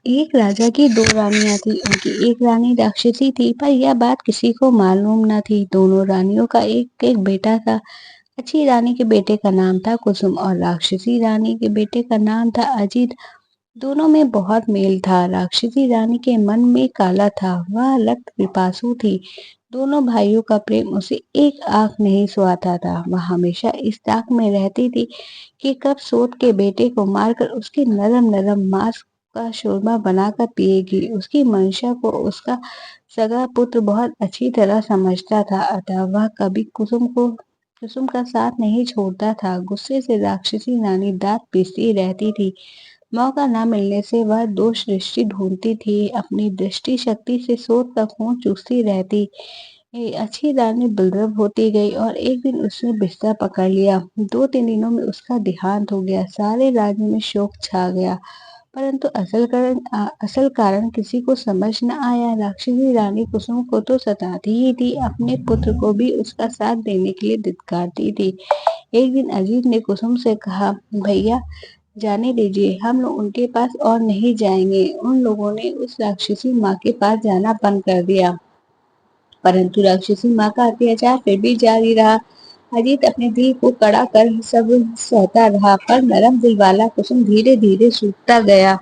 एक राजा की दो रानियां थी। उनकी एक रानी राक्षसी थी, पर यह बात किसी को मालूम न थी। दोनों रानियों का एक एक बेटा था। अच्छी रानी के बेटे का नाम था कुसुम और राक्षसी रानी के बेटे का नाम था अजीत। दोनों में बहुत मेल था। राक्षसी रानी के मन में काला था, वह रक्त पिपासु थी। दोनों भाइयों का प्रेम उसे एक आंख नहीं सुहाता था। वह हमेशा इस ताक में रहती थी कि कब सोत के बेटे को मारकर उसके नरम नरम मांस का शोरबा बनाकर पिएगी। उसकी मंशा को उसका सगा पुत्र बहुत अच्छी तरह समझता था, अतः वह कभी कुसुम का साथ नहीं छोड़ता था। गुस्से से राक्षसी रानी दांत पीसती रहती थी। मौका न मिलने से वह दोष दृष्टि ढूंढती थी। अपनी दृष्टि शक्ति से सोत का खून चूसती रहती। अच्छी रानी बलद्रव होती गई और एक दिन उसने बिस्तर पकड़ लिया। 2-3 दिनों में उसका देहांत हो गया। सारे राज्य में शोक छा गया, परंतु असल कारण किसी को समझ न आया। राक्षसी रानी कुसुम को तो सताती ही थी, अपने पुत्र को भी उसका साथ देने के लिए धिक्कारती थी। एक दिन अजीत ने कुसुम से कहा, भैया जाने दीजिए, हम लोग उनके पास और नहीं जाएंगे। उन लोगों ने उस राक्षसी माँ के पास जाना बंद कर दिया। परंतु राक्षसी माँ का अत्याचार फिर भी जारी रहा। अजीत अपने दिल को कड़ा कर सब सहता रहा, पर नरम दिल वाला कुसुम धीरे धीरे सूखता गया।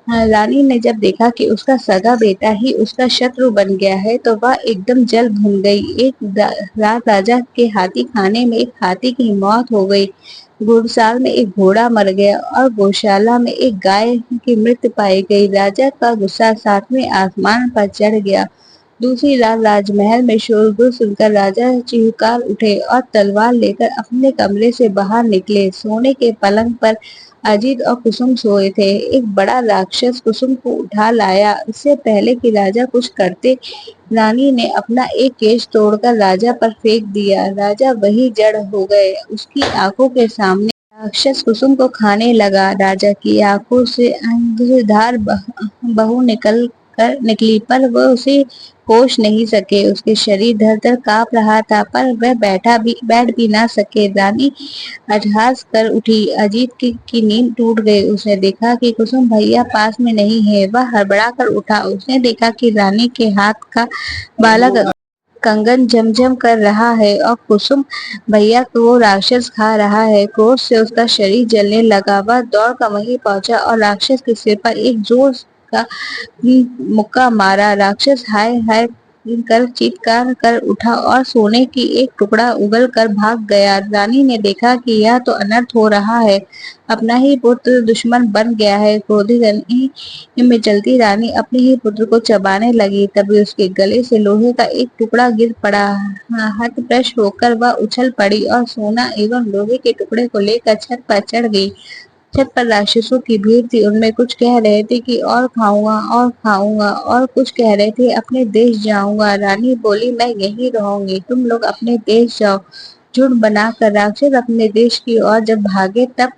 रानी ने जब देखा कि उसका सगा बेटा ही उसका शत्रु बन गया है, तो वह एकदम जल भून गई। रात राजा के हाथी खाने में एक हाथी की मौत हो गई, घुड़साल में एक घोड़ा मर गया और गौशाला में एक गाय की मृत्यु पाई गई। राजा का गुस्सा सातवें आसमान पर चढ़ गया। दूसरी रात राजमहल में शोरगुल सुनकर राजा चिल्लाकर उठे और तलवार लेकर अपने कमरे से बाहर निकले। सोने के पलंग पर अजीत और कुसुम सोए थे। एक बड़ा राक्षस कुसुम को उठा लाया। इससे पहले कि राजा कुछ करते, रानी ने अपना एक केश तोड़कर राजा पर फेंक दिया। राजा वही जड़ हो गए। उसकी आंखों के सामने राक्षस कुसुम को खाने लगा। राजा की आंखों से अंधधार बहू निकली, पर वह उसे होश नहीं सके। उसके शरीर धर धर कांप रहा था, पर वह बैठ भी ना सके। रानी अटहास कर उठी। अजीत की नींद टूट गई। उसने देखा कि कुसुम भैया पास में नहीं है। वह हड़बड़ा कर उठा। उसने देखा कि रानी के हाथ का बालक कंगन झमझम कर रहा है और कुसुम भैया को वो राक्षस खा रहा है। क्रोध से उसका शरीर जलने लगा। वह दौड़ कर वहीं पहुंचा और राक्षस के सिर पर एक जोर का मुक्का मारा। राक्षस हाय हाय कर चीत्कार कर उठा और सोने की एक टुकड़ा उगल कर भाग गया। रानी ने देखा कि यह तो अनर्थ हो रहा है, अपना ही पुत्र दुश्मन बन गया है। क्रोधित रानी में चलती रानी अपने ही पुत्र को चबाने लगी। तभी उसके गले से लोहे का एक टुकड़ा गिर पड़ा। हतप्रश होकर वह उछल पड़ी और सोना एवं लोहे के टुकड़े को लेकर छत पर चढ़ गई। छत पर राक्षसों की भीड़ थी। उनमें कुछ कह रहे थे कि और खाऊंगा, और कुछ कह रहे थे अपने देश जाऊंगा। रानी बोली, मैं यहीं रहूंगी, तुम लोग अपने देश जाओ। झुंड बनाकर राक्षस अपने देश की ओर जब भागे, तब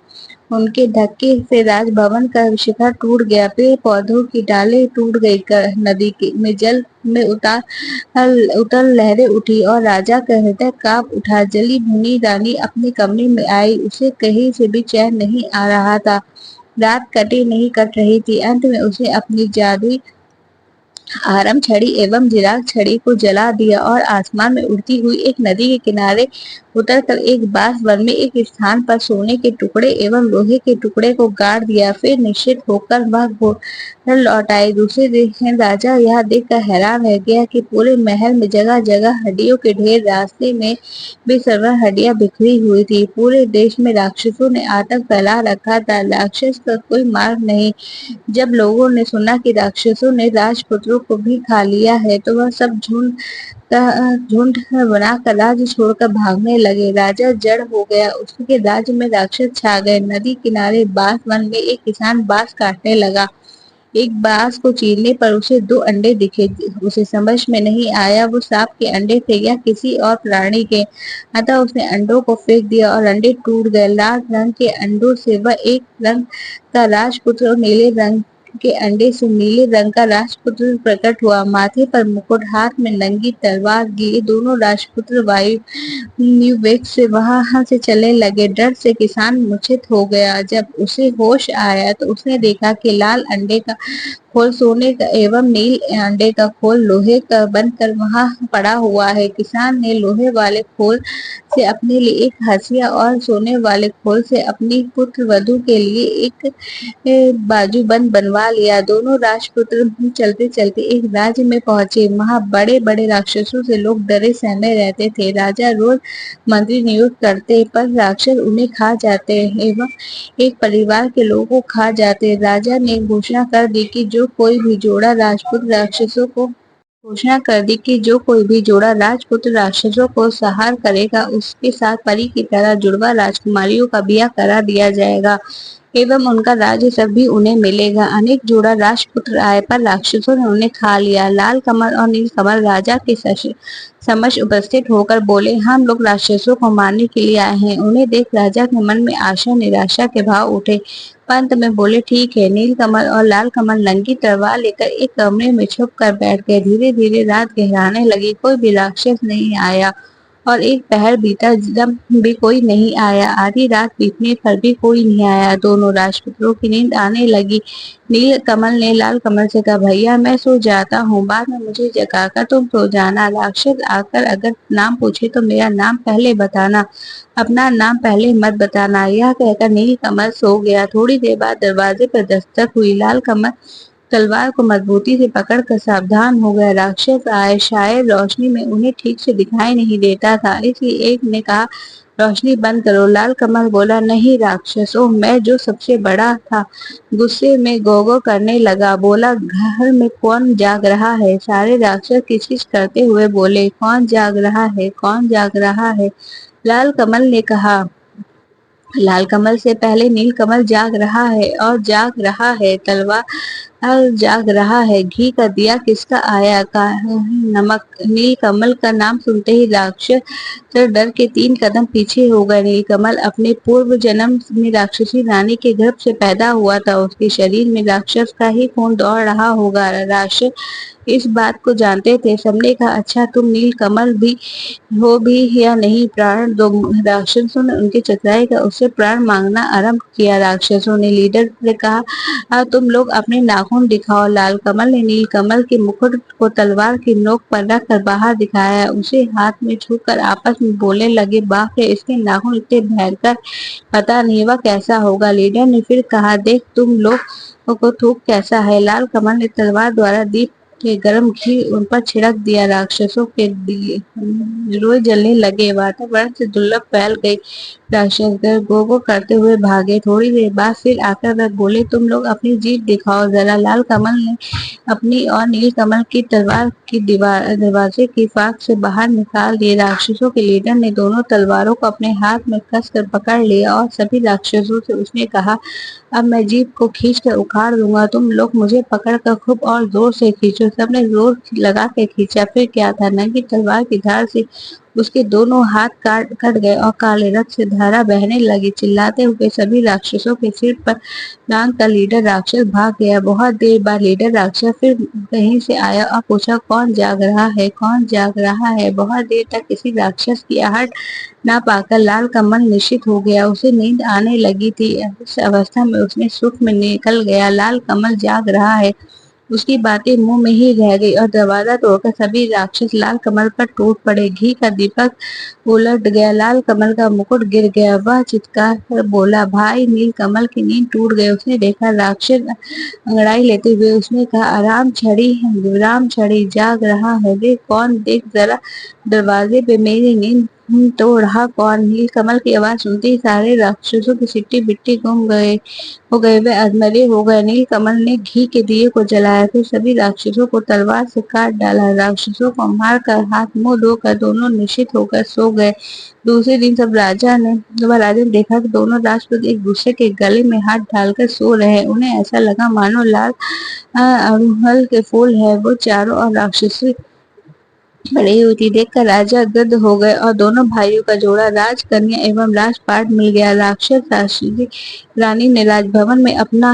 उनके धक्के से राजभवन का शिखर टूट गया। पेड़ पौधों की डालें टूट गई। नदी के में जल में उतर लहरें उठी और राजा का हृदय कांप उठा। जली भुनी रानी अपने कमरे में आई। उसे कहीं से भी चैन नहीं आ रहा था। रात नहीं कट रही थी। अंत में उसने अपनी जादुई आरम छड़ी एवं चिराग छड़ी को जला दिया और आसमान में उड़ती हुई एक नदी के किनारे उतरकर एक बांस वन में एक स्थान पर सोने के टुकड़े एवं लोहे के टुकड़े को गाड़ दिया। फिर निश्चित होकर वह घर लौट आई। दूसरे दिन राजा यह देखकर हैरान रह गया कि पूरे महल में जगह जगह हड्डियों के ढेर, रास्ते में भी सर्व हड्डियां बिखरी हुई थी। पूरे देश में राक्षसों ने आतंक फैला रखा था। राक्षस का कोई मार्ग नहीं। जब लोगों ने सुना कि राक्षसों ने राजपुत्रों को भी खा लिया है, तो वह सब झुंड बनाकर राज्य छोड़कर भागने लगे। राजा जड़ हो गया। उसके राज्य में राक्षस छा गए। नदी किनारे बांस वन में एक किसान बांस काटने लगा। एक बांस को चीरने पर उसे 2 अंडे दिखे। उसे समझ में नहीं आया वो सांप के अंडे थे या किसी और प्राणी के, अतः उसने अंडों को फेंक दिया और अंडे टूट गए। लाल रंग के अंडों से वह एक रंग का राजपुत्र और नीले रंग के अंडे से नीले रंग का राजपुत्र प्रकट हुआ, माथे पर मुकुट, हाथ में नंगी तलवार लिए दोनों राजपुत्र वायु वेग से वहां से चलने लगे। डर से किसान मूर्छित हो गया। जब उसे होश आया तो उसने देखा कि लाल अंडे का खोल सोने का एवं नील अंडे का खोल लोहे का बनकर वहां पड़ा हुआ है। किसान ने लोहे वाले खोल से अपने लिए एक हंसिया और सोने वाले खोल से अपनी पुत्र वधू के लिए एक बाजूबंद बनवा लिया। दोनों राजपुत्र चलते चलते एक राज्य में पहुंचे। वहां बड़े बड़े राक्षसों से लोग डरे सहमे रहते थे। राजा रोज मंत्री नियुक्त करते पर राक्षस उन्हें खा जाते एवं एक परिवार के लोगों को खा जाते। राजा ने घोषणा कर दी कि जो कोई भी जोड़ा राक्षसों को संहार करेगा उसके साथ परी की तरह जुड़वा राजकुमारियों का ब्याह करा दिया जाएगा एवं उनका राज्य सब भी उन्हें मिलेगा। अनेक जोड़ा राजपुत्र आए पर राक्षसों ने उन्हें खा लिया। लाल कमल और नील कमल राजा के समक्ष उपस्थित होकर बोले, हम लोग राक्षसों को मारने के लिए आए हैं। उन्हें देख राजा के मन में आशा निराशा के भाव उठे। पंत में बोले, ठीक है। नील कमल और लाल कमल नंगी तलवार लेकर एक कमरे में छुप कर बैठ गए। धीरे धीरे रात गहराने लगी, कोई भी राक्षस नहीं आया और एक पहर बीता जब भी कोई नहीं आया। आधी रात बीतने पर भी कोई नहीं आया। दोनों राजपुत्रों की नींद आने लगी। नील कमल ने लाल कमल से कहा, भैया मैं सो जाता हूँ, बाद में मुझे जगाकर तुम सो जाना। राक्षस आकर अगर नाम पूछे तो मेरा नाम पहले बताना, अपना नाम पहले मत बताना। यह कहकर नील कमल सो गया। थोड़ी देर बाद दरवाजे पर दस्तक हुई। लाल कमल तलवार को मजबूती से पकड़कर सावधान हो गया। राक्षस आए, शायद रोशनी में उन्हें ठीक से दिखाई नहीं देता था, इसलिए एक ने कहा, रोशनी बंद करो। लाल कमल बोला, नहीं राक्षसों, मैं जो सबसे बड़ा था। गुस्से में गो गो करने लगा, बोला, घर में कौन जाग रहा है? सारे राक्षस किचकिच करते हुए बोले, कौन जाग रहा है, कौन जाग रहा है? लाल कमल ने कहा, लाल कमल से पहले नील कमल जाग रहा है और जाग रहा है। तलवार जाग रहा है। घी का दिया किसका आया? का नमक। नील कमल का नाम सुनते ही राक्षस डर के 3 कदम पीछे हो गए। नील कमल अपने पूर्व जन्म में राक्षसी रानी के गर्भ से पैदा हुआ था। उसके शरीर में राक्षस का ही खून दौड़ रहा होगा। राक्षस इस बात को जानते थे। सबने कहा, अच्छा तुम नील कमल भी हो भी या नहीं, प्राण दो। राक्षसों ने उनके चतुराई का उससे प्राण मांगना आरंभ किया। राक्षसों ने लीडर ने कहा, तुम लोग अपने नाखून दिखाओ। लाल कमल ने नील कमल के मुकुट को तलवार की नोक पर रखकर बाहर दिखाया। उसे हाथ में छूकर आपस में बोलने लगे, बाप रे, इसके नाखून इतने भयंकर, पता नहीं वह कैसा होगा। लीडर ने फिर कहा, देख तुम लोग को थूक कैसा है। लाल कमल ने तलवार द्वारा दीप के गर्म घी उन पर छिड़क दिया। राक्षसों के दिए रोज जलने लगे। वातावरण से दुर्लभ फैल गई। राक्षस गो गो करते हुए भागे। थोड़ी देर बाद फिर आकर वह बोले, तुम लोग अपनी जीभ दिखाओ जरा। लाल कमल ने अपनी और नील कमल की तलवार की दरवाजे की फाक से बाहर निकाल दिए। राक्षसों के लीडर ने दोनों तलवारों को अपने हाथ में कसकर पकड़ लिया और सभी राक्षसों से उसने कहा, अब मैं जीभ को खींचकर उखाड़ दूंगा, तुम लोग मुझे पकड़कर खूब और जोर से खींचो। सबने जोर लगा के खींचा। फिर क्या था, नंगी तलवार की धार से उसके दोनों हाथ कट गए और काले रक्त से धारा बहने लगी। चिल्लाते हुए सभी राक्षसों के सिर पर लांग कर लीडर राक्षस भाग गया। बहुत देर बाद लीडर राक्षस फिर कहीं से आया और पूछा, कौन जाग रहा है, कौन जाग रहा है? बहुत देर तक किसी राक्षस की आहट ना पाकर लाल कमल निश्चित हो गया। उसे नींद आने लगी थी। इस अवस्था में उसने सुख में निकल गया। लाल कमल जाग रहा है, उसकी बातें मुंह में ही रह गई और दरवाजा तोड़कर सभी राक्षस लाल कमल पर टूट पड़े। घी का दीपक उलट गया। लाल कमल का मुकुट गिर गया। वह चित्कार कर बोला, भाई नील कमल की नींद टूट गई। उसने देखा राक्षस अंगड़ाई लेते हुए उसने कहा, राम छड़ी जाग रहा है। वे कौन, देख जरा दरवाजे पे मेरी नींद तो रहा कौन? नील कमल की आवाज सुनते ही सारे राक्षसों की सिट्टी बिट्टी गुम गए हो गए। वे अधमरे हो गए। नील कमल ने घी के दिए को जलाया, फिर सभी राक्षसों को तलवार से काट डाला। राक्षसों को मारकर हाथ मुंह धोकर दोनों निश्चित होकर सो गए। दूसरे दिन जब राजा ने देखा कि दोनों राजपूत एक दूसरे के गले में हाथ डालकर सो रहे हैं, उन्हें ऐसा लगा मानो लाल अड़हुल के फूल है। वो चारों और राक्षसी पड़ी हुई थी देखकर राजा गद हो गए और दोनों भाइयों का जोड़ा राजकन्या एवं राजपाट मिल गया। राक्षस रानी ने राजभवन में अपना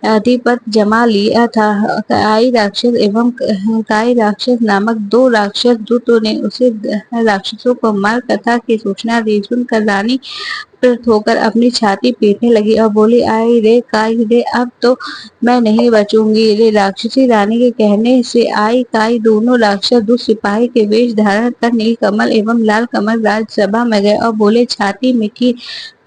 अधिपत जमा लिया था। काई राक्षस एवं काई राक्षस नामक दो राक्षस दूतों ने उसे राक्षसों को मार कथा की सूचना दी। सुनकर रानी आप्लुत होकर अपनी छाती पीटने लगी और बोली, आई रे काई रे, अब तो मैं नहीं बचूंगी रे। राक्षसी रानी के कहने से आई काई दोनों राक्षस दुष्ट सिपाही के वेश धारण कर नीलकमल एवं लाल कमल राजसभा में गए और बोले, छाती में कील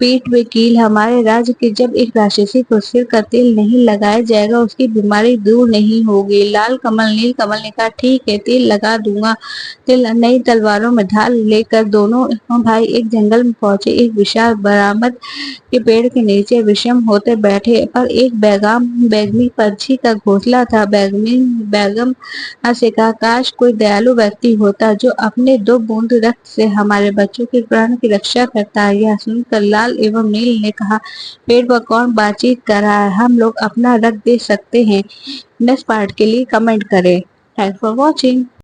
पीठ में कील, हमारे राज्य के जब एक राक्षसी को सिर का तेल नहीं लगाया जाएगा उसकी बीमारी दूर नहीं होगी। लाल कमल नील कमल ने कहा, ठीक है, तेल लगा दूंगा। तेल नई तलवारों में ढाल लेकर दोनों भाई एक जंगल में पहुंचे। एक विशाल बरामद के पेड़ के नीचे विषम होते बैठे, पर एक बैगनी पंछी का घोंसला था। बैगम से कहा, काश कोई दयालु व्यक्ति होता जो अपने 2 बूंद रक्त से हमारे बच्चों के प्राण की रक्षा करता। यह सुनकर लाल एवं नील ने कहा, पेड़ पर कौन बातचीत कर रहा है, हम लोग अपना रक्त दे सकते हैं। नेक्स्ट पार्ट के लिए कमेंट करें। Thanks for watching.